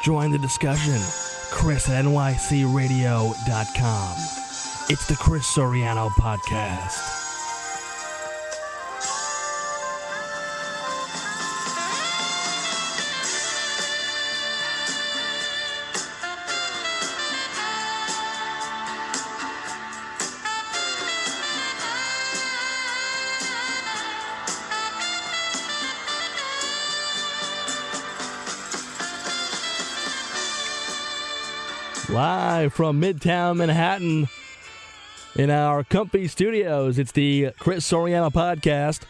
Join the discussion. Chris at nycradio.com. It's the Chris Soriano Podcast. Live from Midtown Manhattan in our comfy studios, it's the Chris Soriano Podcast.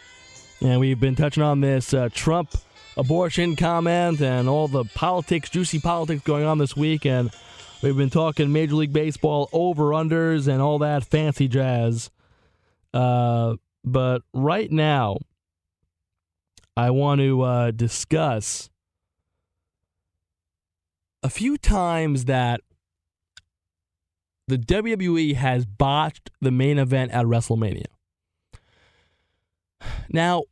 And we've been touching on this Trump abortion comment and all the politics, juicy politics going on this week. And we've been talking Major League Baseball over-unders and all that fancy jazz. But right now, I want to discuss a few times that the WWE has botched the main event at WrestleMania. Now,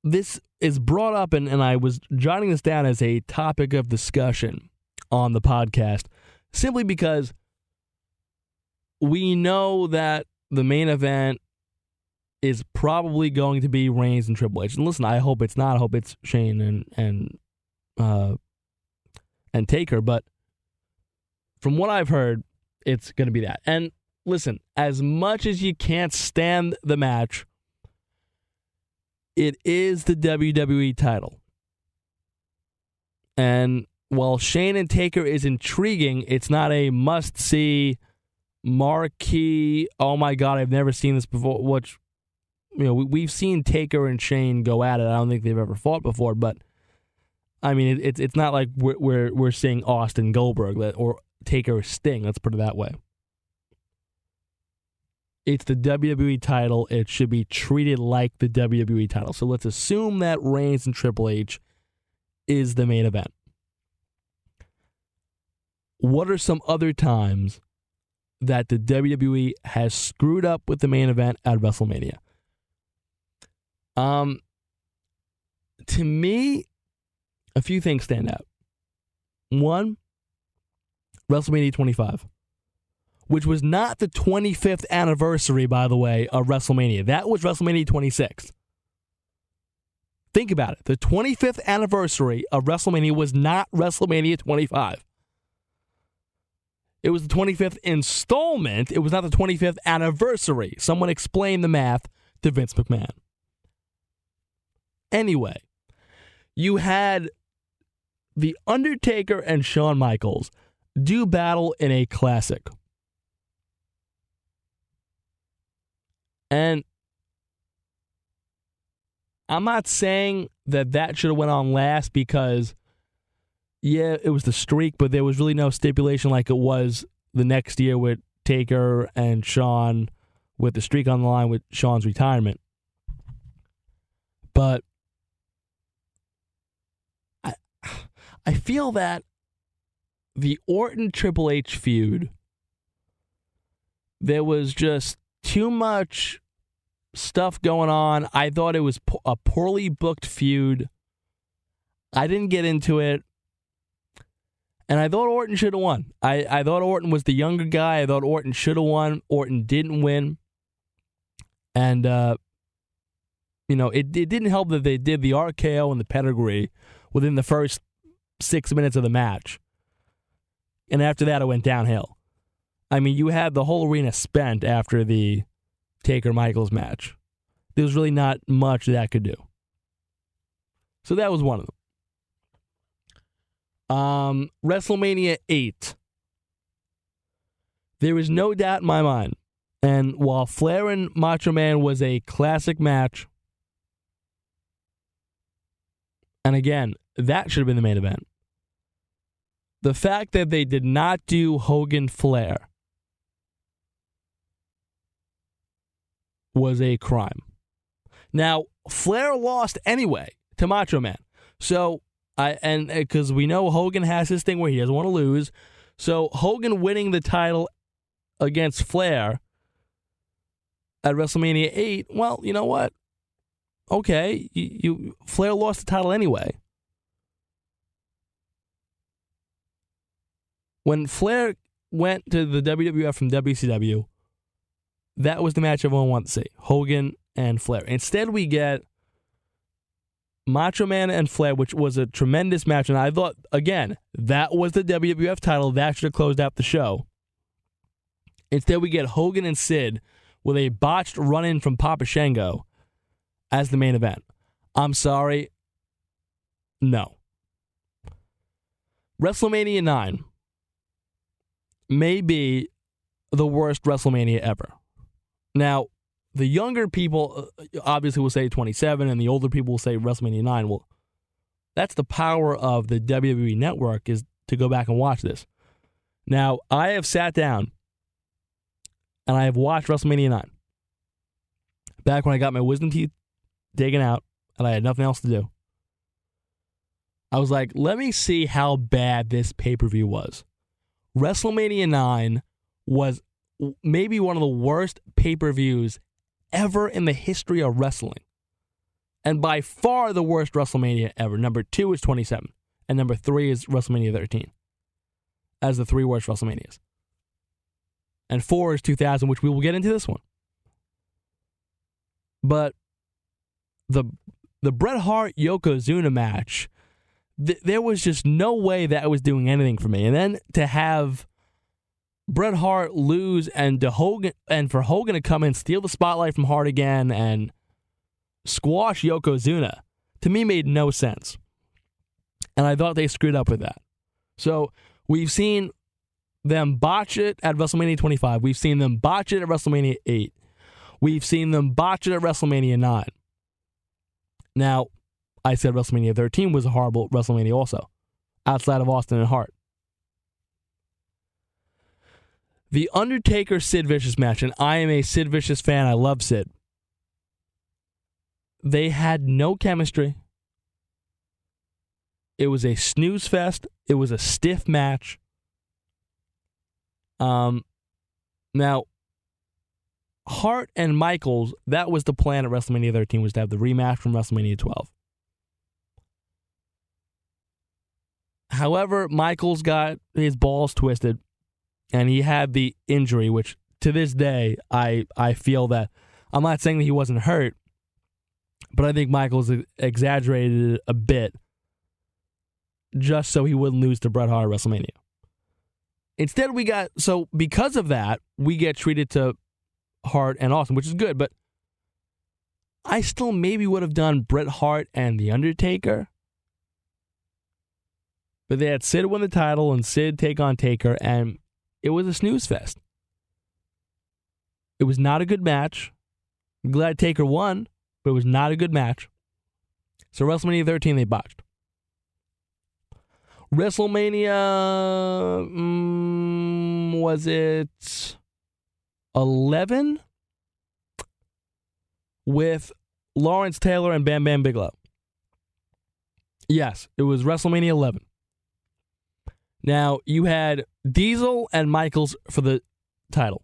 this is brought up, and I was jotting this down as a topic of discussion on the podcast, simply because we know that the main event is probably going to be Reigns and Triple H. And listen, I hope it's not. I hope it's Shane and Taker, but from what I've heard, it's going to be that. And listen, as much as you can't stand the match, it is the WWE title. And while Shane and Taker is intriguing, it's not a must-see, marquee, oh my God, I've never seen this before, which, you know, we've seen Taker and Shane go at it. I don't think they've ever fought before, but I mean, it's not like we're seeing Austin Goldberg or Taker Sting, let's put it that way. It's the WWE title. It should be treated like the WWE title. So let's assume that Reigns and Triple H is the main event. What are some other times that the WWE has screwed up with the main event at WrestleMania? To me, a few things stand out. One, WrestleMania 25, which was not the 25th anniversary, by the way, of WrestleMania. That was WrestleMania 26. Think about it. The 25th anniversary of WrestleMania was not WrestleMania 25. It was the 25th installment. It was not the 25th anniversary. Someone explain the math to Vince McMahon. Anyway, you had The Undertaker and Shawn Michaels do battle in a classic. And I'm not saying that should have went on last because, yeah, it was the streak, but there was really no stipulation like it was the next year with Taker and Shawn with the streak on the line with Shawn's retirement. But I feel that the Orton-Triple H feud, there was just too much stuff going on. I thought it was a poorly booked feud. I didn't get into it. And I thought Orton should have won. I thought Orton was the younger guy. I thought Orton should have won. Orton didn't win. And, it didn't help that they did the RKO and the pedigree within the first 6 minutes of the match. And after that, it went downhill. I mean, you had the whole arena spent after the Taker-Michaels match. There was really not much that could do. So that was one of them. WrestleMania 8. There is no doubt in my mind. And while Flair and Macho Man was a classic match, and again, that should have been the main event. The fact that they did not do Hogan-Flair was a crime. Now, Flair lost anyway to Macho Man. So, because we know Hogan has his thing where he doesn't want to lose. So, Hogan winning the title against Flair at WrestleMania 8, well, you know what? Okay, Flair lost the title anyway. When Flair went to the WWF from WCW, that was the match everyone wanted to see. Hogan and Flair. Instead, we get Macho Man and Flair, which was a tremendous match. And I thought, again, that was the WWF title. That should have closed out the show. Instead, we get Hogan and Sid with a botched run-in from Papa Shango as the main event. I'm sorry. No. WrestleMania 9 may be the worst WrestleMania ever. Now, the younger people obviously will say 27, and the older people will say WrestleMania 9. Well, that's the power of the WWE Network, is to go back and watch this. Now, I have sat down and I have watched WrestleMania 9. Back when I got my wisdom teeth taken out and I had nothing else to do. I was like, let me see how bad this pay-per-view was. WrestleMania 9 was maybe one of the worst pay-per-views ever in the history of wrestling. And by far the worst WrestleMania ever. Number 2 is 27. And number 3 is WrestleMania 13. As the 3 worst WrestleManias. And 4 is 2000, which we will get into this one. But the Bret Hart-Yokozuna match, there was just no way that was doing anything for me. And then to have Bret Hart lose and for Hogan to come in, steal the spotlight from Hart again and squash Yokozuna, to me made no sense. And I thought they screwed up with that. So we've seen them botch it at WrestleMania 25. We've seen them botch it at WrestleMania 8. We've seen them botch it at WrestleMania 9. Now, I said WrestleMania 13 was a horrible WrestleMania also, outside of Austin and Hart. The Undertaker-Sid Vicious match, and I am a Sid Vicious fan. I love Sid. They had no chemistry. It was a snooze fest. It was a stiff match. Now, Hart and Michaels, that was the plan at WrestleMania 13, was to have the rematch from WrestleMania 12. However, Michaels got his balls twisted, and he had the injury, which to this day, I feel that, I'm not saying that he wasn't hurt, but I think Michaels exaggerated it a bit just so he wouldn't lose to Bret Hart at WrestleMania. Instead, because of that, we get treated to Hart and Austin, which is good, but I still maybe would have done Bret Hart and The Undertaker. But they had Sid win the title and Sid take on Taker, and it was a snooze fest. It was not a good match. I'm glad Taker won, but it was not a good match. So WrestleMania 13, they botched. WrestleMania, was it 11? With Lawrence Taylor and Bam Bam Bigelow. Yes, it was WrestleMania 11. Now, you had Diesel and Michaels for the title.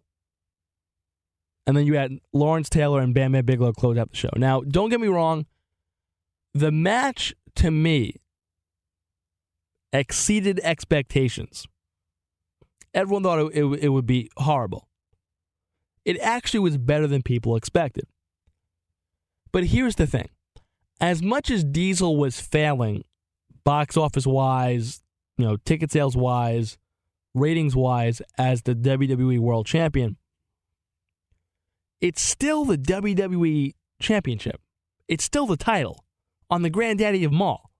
And then you had Lawrence Taylor and Bam Bam Bigelow close out the show. Now, don't get me wrong. The match, to me, exceeded expectations. Everyone thought it would be horrible. It actually was better than people expected. But here's the thing. As much as Diesel was failing, box office-wise, ticket sales-wise, ratings-wise, as the WWE World Champion, it's still the WWE Championship. It's still the title on the granddaddy of them all.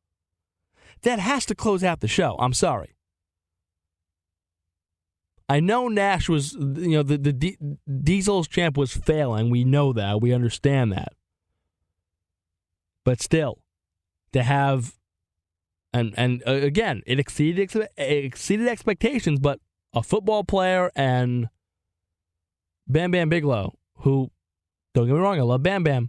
That has to close out the show. I'm sorry. I know Nash was, the Diesel's champ was failing. We know that. We understand that. But still, to have, and again, it exceeded expectations, but a football player and Bam Bam Bigelow, who, don't get me wrong, I love Bam Bam,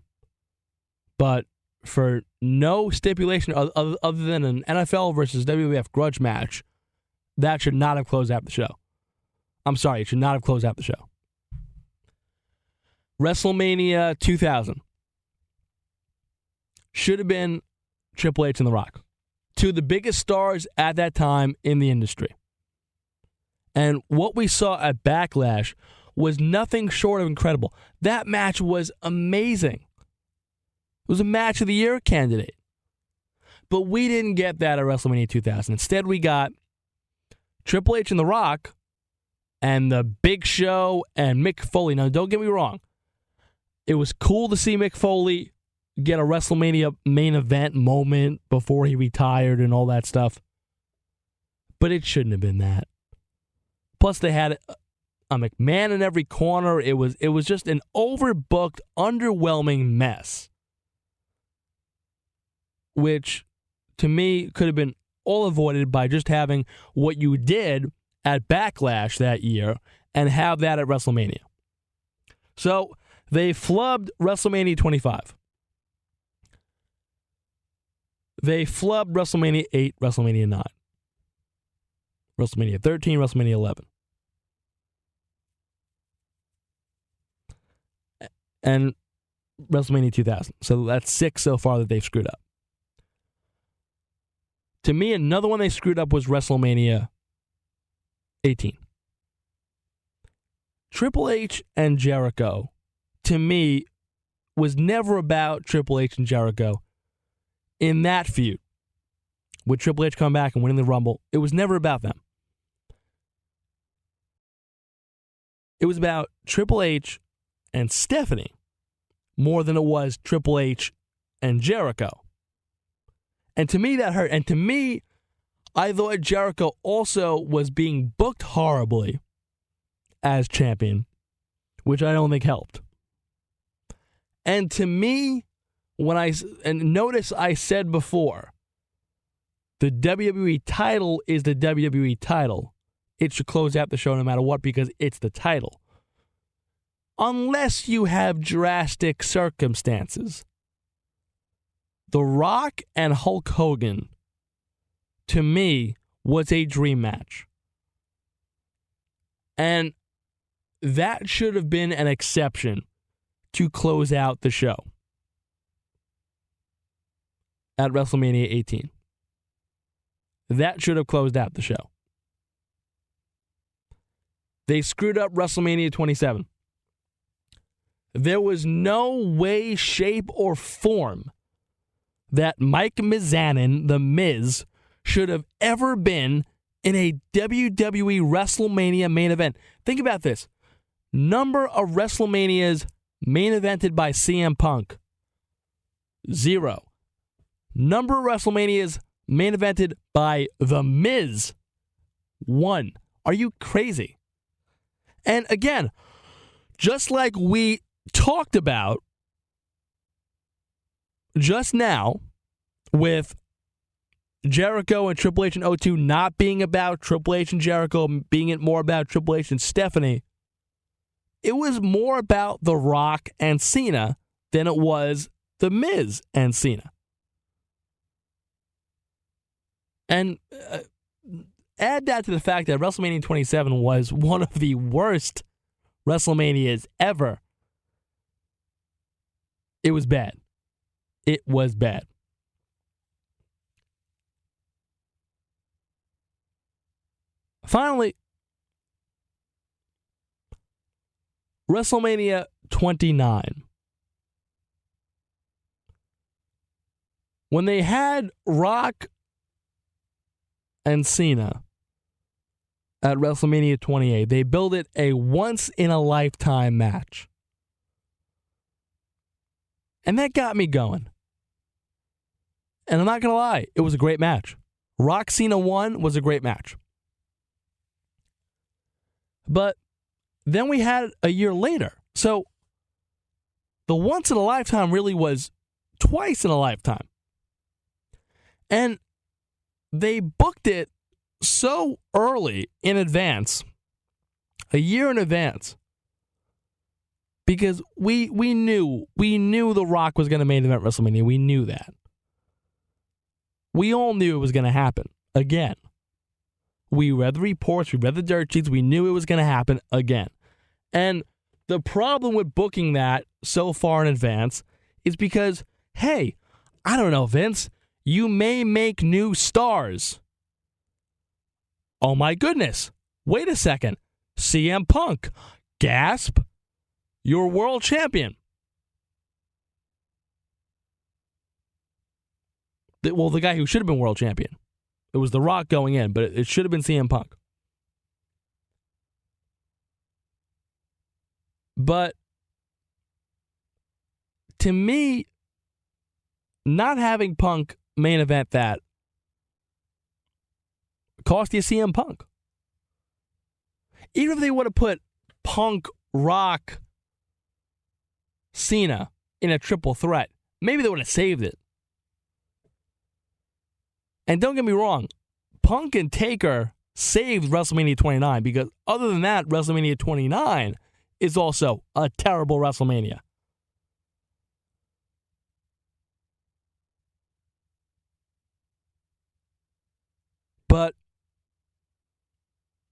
but for no stipulation other than an NFL versus WWF grudge match, that should not have closed out the show. I'm sorry, it should not have closed out the show. WrestleMania 2000 should have been Triple H and The Rock, two of the biggest stars at that time in the industry. And what we saw at Backlash was nothing short of incredible. That match was amazing. It was a match of the year candidate. But we didn't get that at WrestleMania 2000. Instead, we got Triple H and The Rock and The Big Show and Mick Foley. Now, don't get me wrong. It was cool to see Mick Foley get a WrestleMania main event moment before he retired and all that stuff. But it shouldn't have been that. Plus, they had a McMahon in every corner. It was just an overbooked, underwhelming mess. Which, to me, could have been all avoided by just having what you did at Backlash that year and have that at WrestleMania. So, they flubbed WrestleMania 25. They flubbed WrestleMania 8, WrestleMania 9. WrestleMania 13, WrestleMania 11. And WrestleMania 2000. So that's 6 so far that they've screwed up. To me, another one they screwed up was WrestleMania 18. Triple H and Jericho, to me, was never about Triple H and Jericho in that feud. With Triple H coming back and winning the Rumble, it was never about them. It was about Triple H and Stephanie more than it was Triple H and Jericho. And to me, that hurt. And to me, I thought Jericho also was being booked horribly as champion, which I don't think helped. And to me, notice I said before, the WWE title is the WWE title. It should close out the show no matter what because it's the title. Unless you have drastic circumstances. The Rock and Hulk Hogan, to me, was a dream match. And that should have been an exception to close out the show at WrestleMania 18. That should have closed out the show. They screwed up WrestleMania 27. There was no way, shape, or form that Mike Mizanin, The Miz, should have ever been in a WWE WrestleMania main event. Think about this. Number of WrestleManias main evented by CM Punk, 0. Number of WrestleManias main evented by The Miz, 1. Are you crazy? And again, just like we talked about just now with Jericho and Triple H and O2 not being about Triple H and Jericho, being it more about Triple H and Stephanie, it was more about The Rock and Cena than it was The Miz and Cena. And add that to the fact that WrestleMania 27 was one of the worst WrestleManias ever. It was bad. It was bad. Finally, WrestleMania 29. When they had Rock and Cena at WrestleMania 28, they built it a once-in-a-lifetime match. And that got me going. And I'm not going to lie, it was a great match. Rock Cena 1 was a great match. But then we had a year later. So the once-in-a-lifetime really was twice in a lifetime. And they booked it so early in advance, a year in advance, because we knew The Rock was going to main event WrestleMania. We knew that. We all knew it was going to happen again. We read the reports, we read the dirt sheets, we knew it was going to happen again. And the problem with booking that so far in advance is because, hey, I don't know, Vince, you may make new stars. Oh my goodness, wait a second, CM Punk, gasp, you're world champion. Well, the guy who should have been world champion. It was The Rock going in, but it should have been CM Punk. But to me, not having Punk main event that cost you CM Punk. Even if they would have put Punk, Rock, Cena in a triple threat, maybe they would have saved it. And don't get me wrong, Punk and Taker saved WrestleMania 29 because other than that, WrestleMania 29 is also a terrible WrestleMania. But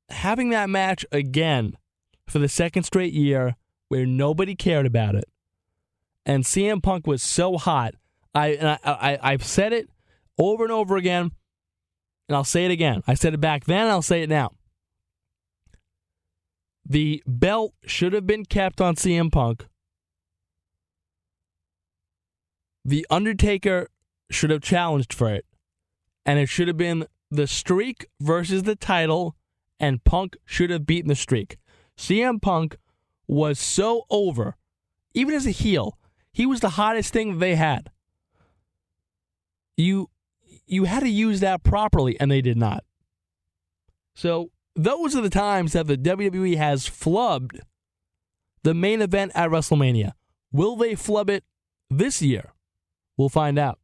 having that match again for the second straight year where nobody cared about it, and CM Punk was so hot, I've said it over and over again, and I'll say it again. I said it back then, and I'll say it now. The belt should have been kept on CM Punk. The Undertaker should have challenged for it, and it should have been the streak versus the title, and Punk should have beaten the streak. CM Punk was so over, even as a heel. He was the hottest thing that they had. You had to use that properly, and they did not. So those are the times that the WWE has flubbed the main event at WrestleMania. Will they flub it this year? We'll find out.